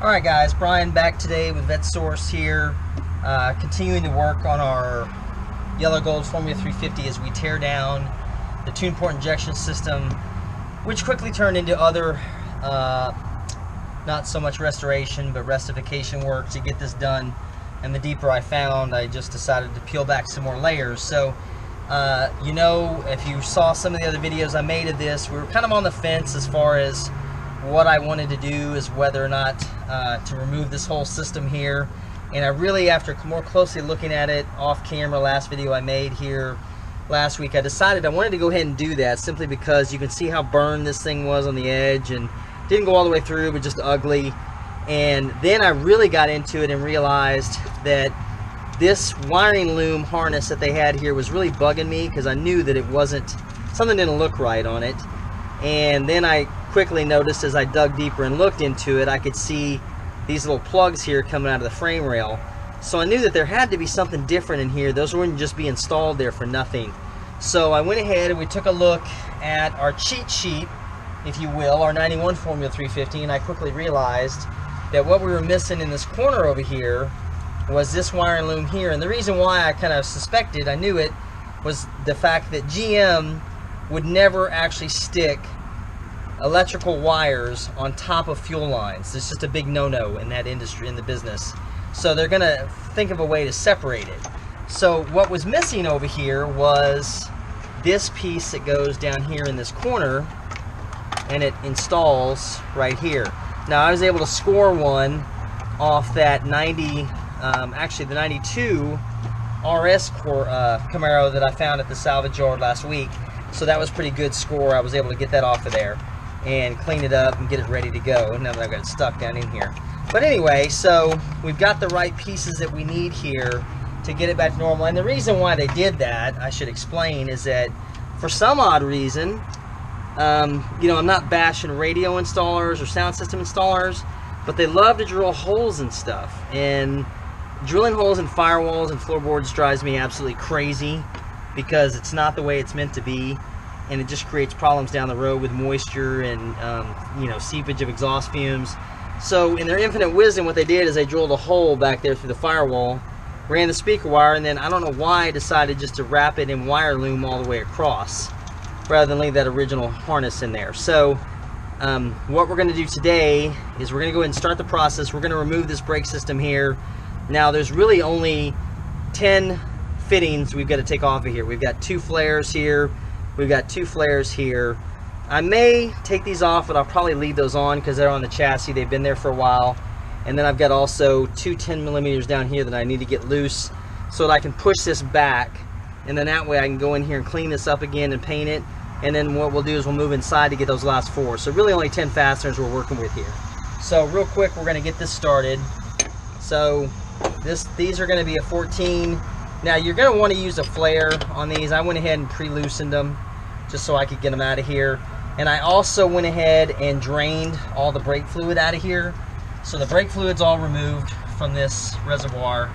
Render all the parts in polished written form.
Alright guys, Brian back today with VetteSource here, continuing to work on our yellow gold Formula 350 as we tear down the tune port injection system, which quickly turned into other, not so much restoration, but restification work to get this done. And the deeper I found, I just decided to peel back some more layers. So, you know, if you saw some of the other videos I made of this, we were kind of on the fence as far as what I wanted to do, is whether or not to remove this whole system here. And I really, after more closely looking at it off camera, last video I made here last week, I decided I wanted to go ahead and do that, simply because you can see how burned this thing was on the edge and didn't go all the way through, but just ugly. And then I really got into it and realized that this wiring loom harness that they had here was really bugging me, because I knew that it wasn't, something didn't look right on it. And then I quickly noticed, as I dug deeper and looked into it, I could see these little plugs here coming out of the frame rail. So I knew that there had to be something different in here. Those wouldn't just be installed there for nothing. So I went ahead and we took a look at our cheat sheet, if you will, our 91 Formula 350, and I quickly realized that what we were missing in this corner over here was this wiring loom here. And the reason why I kind of suspected, I knew it, was the fact that GM would never actually stick electrical wires on top of fuel lines. It's just a big no-no in that industry, in the business. So they're gonna think of a way to separate it. So what was missing over here was this piece that goes down here in this corner, and it installs right here. Now I was able to score one off that 90, actually the 92 RS Camaro that I found at the salvage yard last week. So that was pretty good score. I was able to get that off of there and clean it up and get it ready to go now that I've got it stuck down in here. But anyway, so we've got the right pieces that we need here to get it back to normal. And the reason why they did that, I should explain, is that for some odd reason, you know, I'm not bashing radio installers or sound system installers, but they love to drill holes and stuff. And drilling holes in firewalls and floorboards drives me absolutely crazy, because it's not the way it's meant to be, and it just creates problems down the road with moisture and you know, seepage of exhaust fumes. So in their infinite wisdom, what they did is they drilled a hole back there through the firewall, ran the speaker wire, and then I don't know why I decided just to wrap it in wire loom all the way across rather than leave that original harness in there. So what we're going to do today is we're going to go ahead and start the process. We're going to remove this brake system here. Now there's really only 10 fittings we've got to take off of here. We've got 2 flares here, we've got 2 flares here. I may take these off, but I'll probably leave those on because they're on the chassis. They've been there for a while. And then I've got also 2 10mm down here that I need to get loose so that I can push this back, and then that way I can go in here and clean this up again and paint it. And then what we'll do is we'll move inside to get those last 4. So really only 10 fasteners we're working with here. So real quick, we're going to get this started. So these are going to be a 14. Now you're going to want to use a flare on these. I went ahead and pre-loosened them just so I could get them out of here. And I also went ahead and drained all the brake fluid out of here. So the brake fluid's all removed from this reservoir,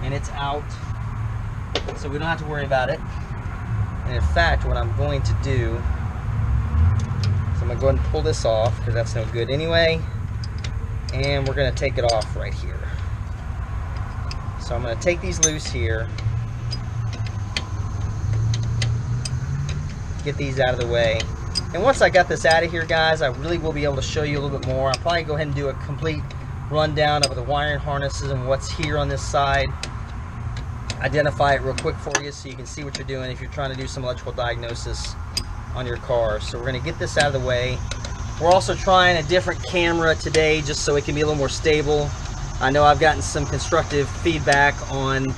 and it's out. So we don't have to worry about it. And in fact, what I'm going to do is I'm going to go ahead and pull this off, because that's no good anyway. And we're going to take it off right here. So I'm going to take these loose here, get these out of the way. And once I got this out of here, guys, I really will be able to show you a little bit more. I'll probably go ahead and do a complete rundown of the wiring harnesses and what's here on this side. Identify it real quick for you so you can see what you're doing if you're trying to do some electrical diagnosis on your car. So we're going to get this out of the way. We're also trying a different camera today just so it can be a little more stable. I know I've gotten some constructive feedback on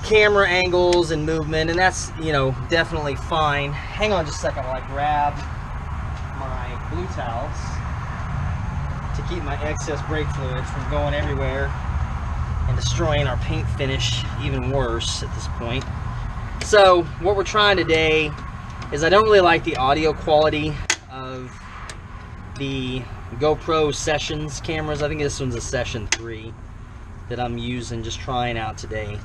camera angles and movement, and that's, you know, definitely fine. Hang on just a second while I grab my blue towels to keep my excess brake fluids from going everywhere and destroying our paint finish even worse at this point. So what we're trying today is, I don't really like the audio quality of the GoPro Sessions cameras. I think this one's a Session 3 that I'm using, just trying out today.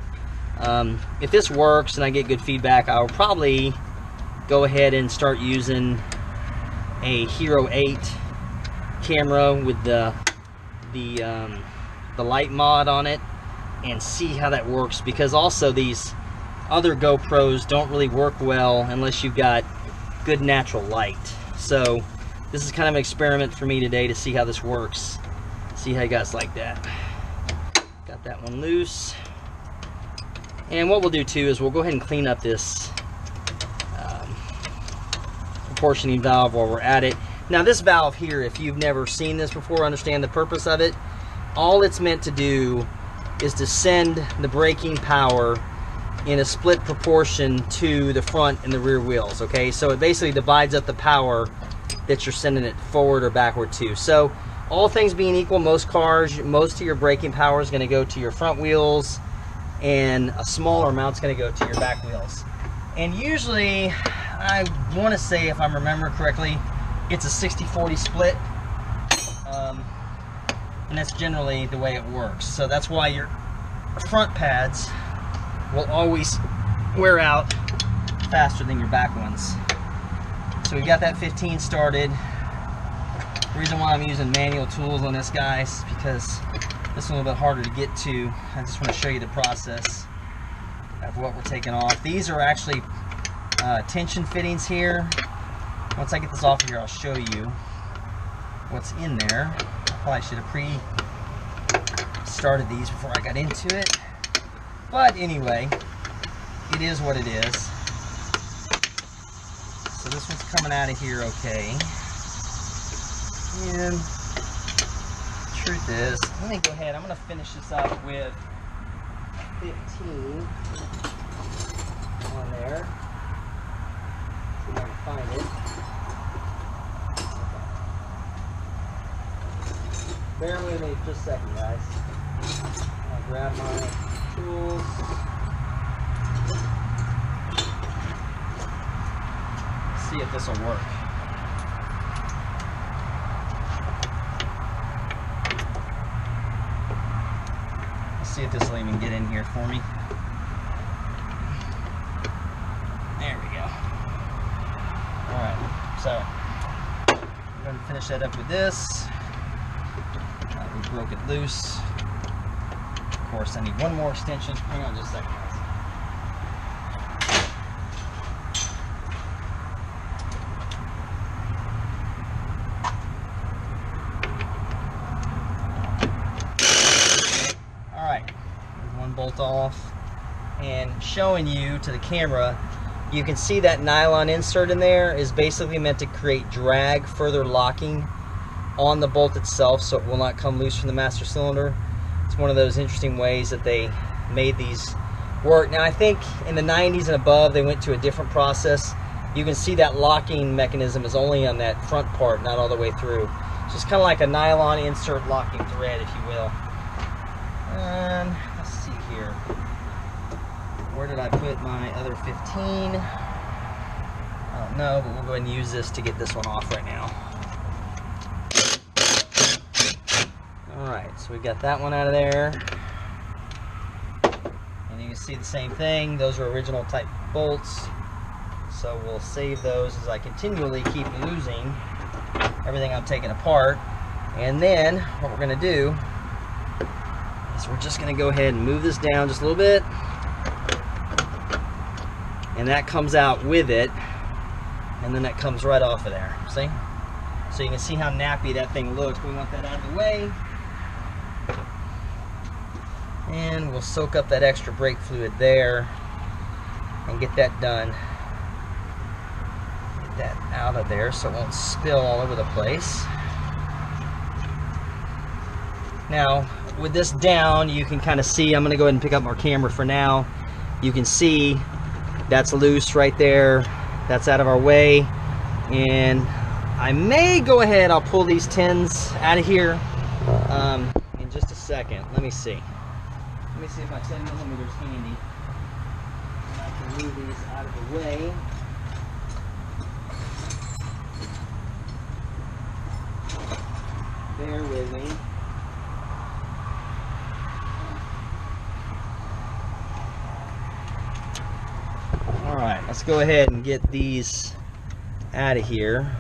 If this works and I get good feedback, I'll probably go ahead and start using a Hero 8 camera with the the light mod on it and see how that works, because also these other GoPros don't really work well unless you've got good natural light. So this is kind of an experiment for me today to see how this works. See how you guys like that. Got that one loose. And what we'll do too is we'll go ahead and clean up this proportioning valve while we're at it. Now this valve here, if you've never seen this before, understand the purpose of it. All it's meant to do is to send the braking power in a split proportion to the front and the rear wheels, okay? So it basically divides up the power that you're sending it forward or backward to. So all things being equal, most cars, most of your braking power is gonna go to your front wheels, and a smaller amount's gonna go to your back wheels. And usually, I wanna say, if I'm remembering correctly, it's a 60-40 split. And that's generally the way it works. So that's why your front pads will always wear out faster than your back ones. So we got that 15 started. The reason why I'm using manual tools on this, guys, because this is a little bit harder to get to. I just want to show you the process of what we're taking off. These are actually tension fittings here. Once I get this off of here, I'll show you what's in there. I should have started these before I got into it. But anyway, it is what it is. So this one's coming out of here okay. And truth is, let me go ahead, I'm going to finish this up with 15 on there. See if I can find it. Bear with me just a second, guys. I'll grab my tools. See if this will work. Let's see if this will even get in here for me. There we go. Alright, so I'm going to finish that up with this. We broke it loose. Of course, I need one more extension. Hang on just a second, guys. Alright, one bolt off. And showing you to the camera, you can see that nylon insert in there is basically meant to create drag, further locking on the bolt itself, so it will not come loose from the master cylinder. It's one of those interesting ways that they made these work. Now I think in the 90s and above they went to a different process. You can see that locking mechanism is only on that front part, not all the way through. It's just kind of like a nylon insert locking thread, if you will. And let's see here. Where did I put my other 15? I don't know, but we'll go ahead and use this to get this one off right now. Alright, so we got that one out of there. And you can see the same thing. Those are original type bolts. So we'll save those as I continually keep losing everything I'm taking apart. And then what we're going to do is we're just going to go ahead and move this down just a little bit. And that comes out with it. And then that comes right off of there. See? So you can see how nappy that thing looks. We want that out of the way. And we'll soak up that extra brake fluid there and get that done. Get that out of there so it won't spill all over the place. Now, with this down, you can kind of see, I'm going to go ahead and pick up our camera for now. You can see that's loose right there. That's out of our way. And I may go ahead, I'll pull these tins out of here in just a second. Let me see. Let me see if my 10mm is handy. And I can move these out of the way. Bear with me. Alright, let's go ahead and get these out of here.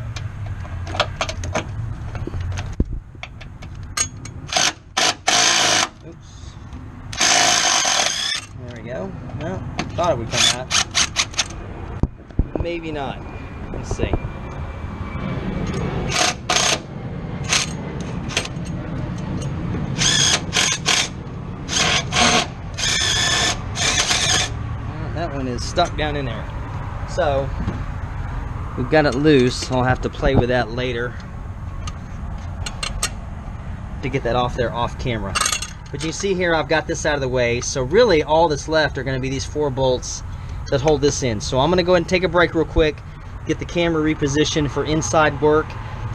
that. Maybe not. Let's see. That one is stuck down in there. So we've got it loose. I'll have to play with that later to get that off there off camera. But you see here, I've got this out of the way. So really all that's left are going to be these 4 bolts that hold this in. So I'm going to go ahead and take a break real quick, get the camera repositioned for inside work,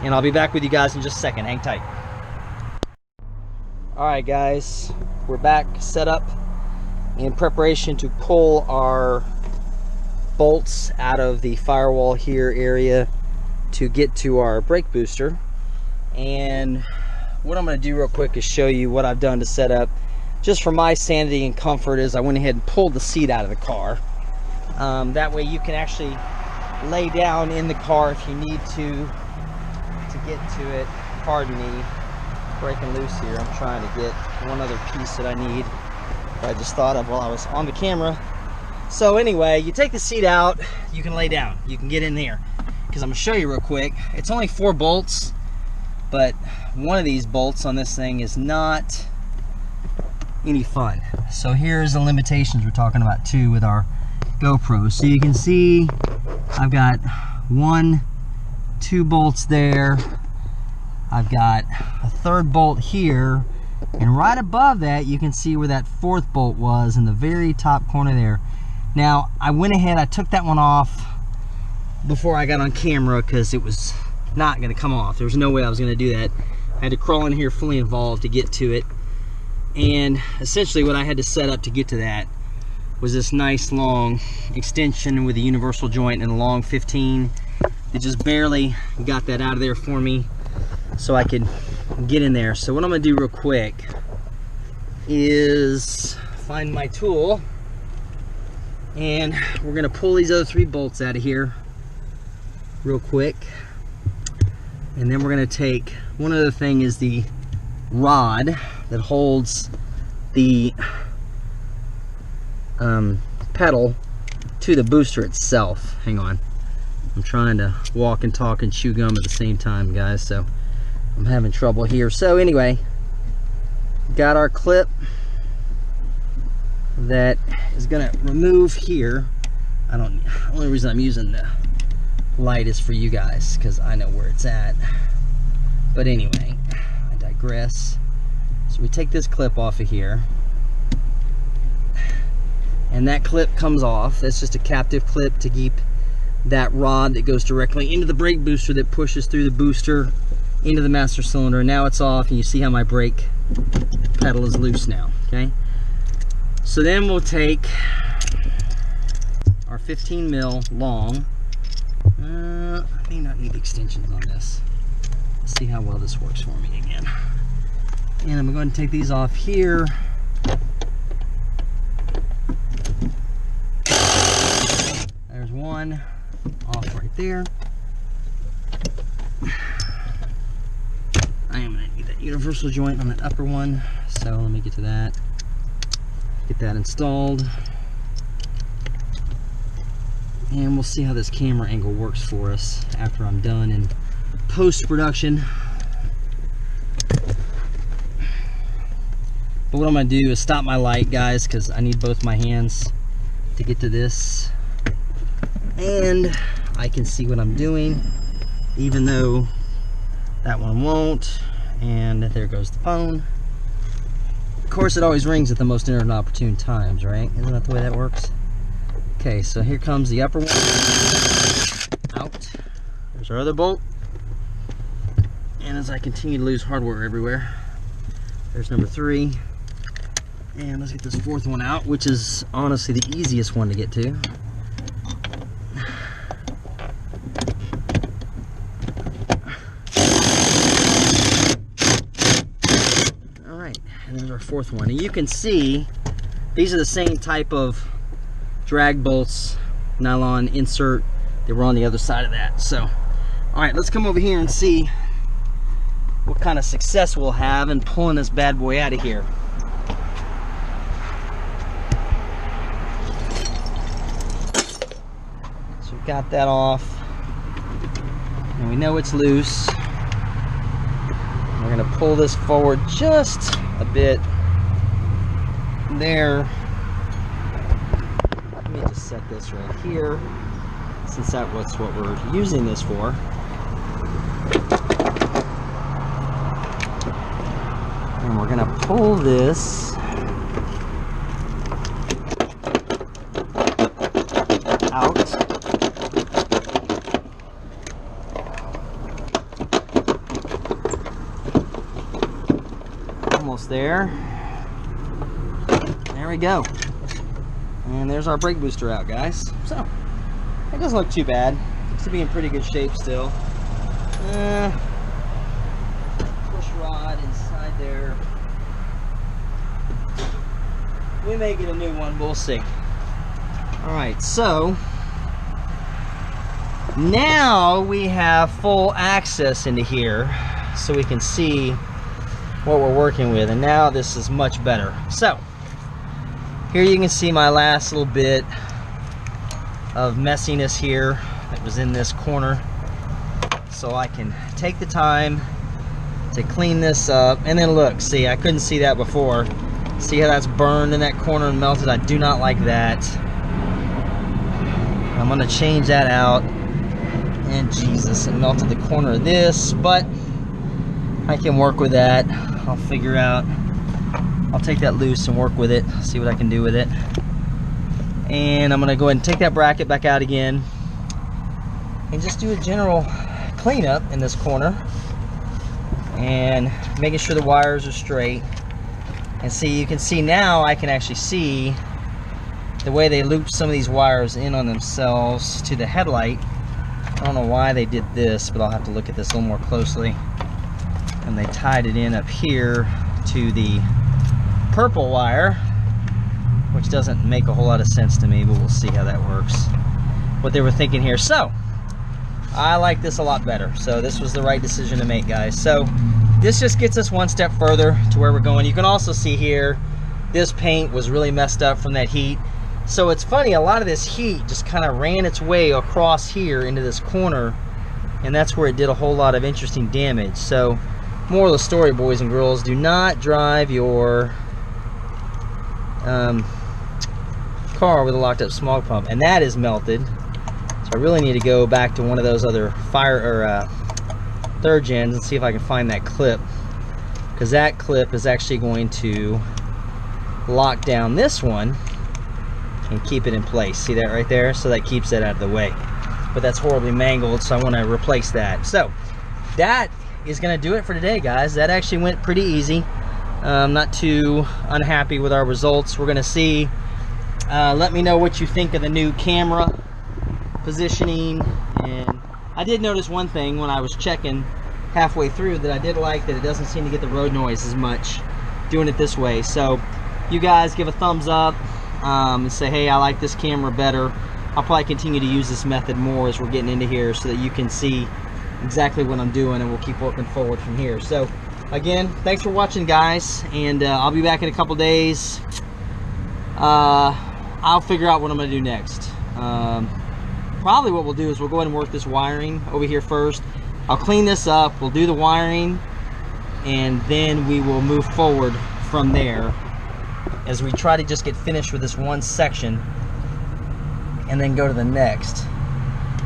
and I'll be back with you guys in just a second. Hang tight. Alright guys, we're back set up in preparation to pull our bolts out of the firewall here area to get to our brake booster. And what I'm going to do real quick is show you what I've done to set up, just for my sanity and comfort, is I went ahead and pulled the seat out of the car. That way you can actually lay down in the car if you need to get to it. Pardon me, breaking loose here. I'm trying to get one other piece that I need, I just thought of while I was on the camera. So anyway, you take the seat out, you can lay down, you can get in there, because I'm going to show you real quick. It's only 4 bolts, but one of these bolts on this thing is not any fun. So here's the limitations we're talking about too with our GoPro. So you can see I've got 2 bolts there. I've got a 3rd bolt here, and right above that you can see where that 4th bolt was in the very top corner there. Now I went ahead, I took that one off before I got on camera because it was not going to come off. There was no way I was going to do that. I had to crawl in here fully involved to get to it, and essentially what I had to set up to get to that was this nice long extension with a universal joint and a long 15 that just barely got that out of there for me so I could get in there. So what I'm going to do real quick is find my tool, and we're going to pull these other 3 bolts out of here real quick. And then we're going to take, one other thing is the rod that holds the pedal to the booster itself. Hang on, I'm trying to walk and talk and chew gum at the same time, guys, so I'm having trouble here. So anyway, got our clip that is going to remove here. The only reason I'm using the light is for you guys because I know where it's at. But anyway, I digress. So we take this clip off of here, and that clip comes off. That's just a captive clip to keep that rod that goes directly into the brake booster that pushes through the booster into the master cylinder. Now it's off, and you see how my brake pedal is loose now. Okay, so then we'll take our 15 mil long. I may not need extensions on this. Let's see how well this works for me again. And I'm going to take these off here. There's one off right there. I am going to need that universal joint on that upper one. So let me get to that. Get that installed. And we'll see how this camera angle works for us after I'm done in post-production. But what I'm going to do is stop my light, guys, because I need both my hands to get to this. And I can see what I'm doing, even though that one won't. And there goes the phone. Of course, it always rings at the most inopportune times, right? Isn't that the way that works? Okay, so here comes the upper one. Out. There's our other bolt. And as I continue to lose hardware everywhere, there's number 3. And let's get this 4th one out, which is honestly the easiest one to get to. Alright, and there's our 4th one. And you can see these are the same type of drag bolts, nylon insert that were on the other side of that. So, alright, let's come over here and see what kind of success we'll have in pulling this bad boy out of here. So we've got that off, and we know it's loose. We're going to pull this forward just a bit there. Let me just set this right here, since that's what we're using this for. And we're going to pull this out. Almost there. There we go. And there's our brake booster out, guys. So it doesn't look too bad. Looks to be in pretty good shape still. Push rod inside there. We may get a new one, we'll see. Alright, so now we have full access into here so we can see what we're working with, and now this is much better. So here you can see my last little bit of messiness here that was in this corner, so I can take the time to clean this up. And then look, see, I couldn't see that before. See how that's burned in that corner and melted? I do not like that. I'm gonna change that out. And Jesus, it melted the corner of this, but I can work with that. I'll figure out, I'll take that loose and work with it, see what I can do with it. And I'm gonna go ahead and take that bracket back out again and just do a general cleanup in this corner and making sure the wires are straight. And see, you can see now, I can actually see the way they looped some of these wires in on themselves to the headlight. I don't know why they did this, but I'll have to look at this a little more closely. And they tied it in up here to the purple wire, which doesn't make a whole lot of sense to me, but we'll see how that works, what they were thinking here. So I like this a lot better, so this was the right decision to make, guys. So this just gets us one step further to where we're going. You can also see here this paint was really messed up from that heat. So it's funny, a lot of this heat just kind of ran its way across here into this corner, and that's where it did a whole lot of interesting damage. So moral of the story, boys and girls, do not drive your car with a locked up smog pump. And that is melted, so I really need to go back to one of those other third gens and see if I can find that clip, because that clip is actually going to lock down this one and keep it in place. See that right there? So that keeps it out of the way, but that's horribly mangled, so I want to replace that. So that is going to do it for today, guys. That actually went pretty easy. I'm not too unhappy with our results. We're going to see. Let me know what you think of the new camera positioning. And I did notice one thing when I was checking halfway through, that I did like that it doesn't seem to get the road noise as much doing it this way. So you guys give a thumbs up and say, hey, I like this camera better. I'll probably continue to use this method more as we're getting into here, so that you can see exactly what I'm doing, and we'll keep working forward from here. So again, thanks for watching, guys, and I'll be back in a couple days. I'll figure out what I'm gonna do next. Probably what we'll do is we'll go ahead and work this wiring over here first. I'll clean this up, we'll do the wiring, and then we will move forward from there as we try to just get finished with this one section and then go to the next.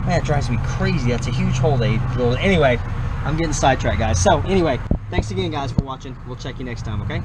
Man, it drives me crazy. That's a huge hole they drilled. Anyway, I'm getting sidetracked, guys. So anyway, thanks again, guys, for watching. We'll check you next time, okay?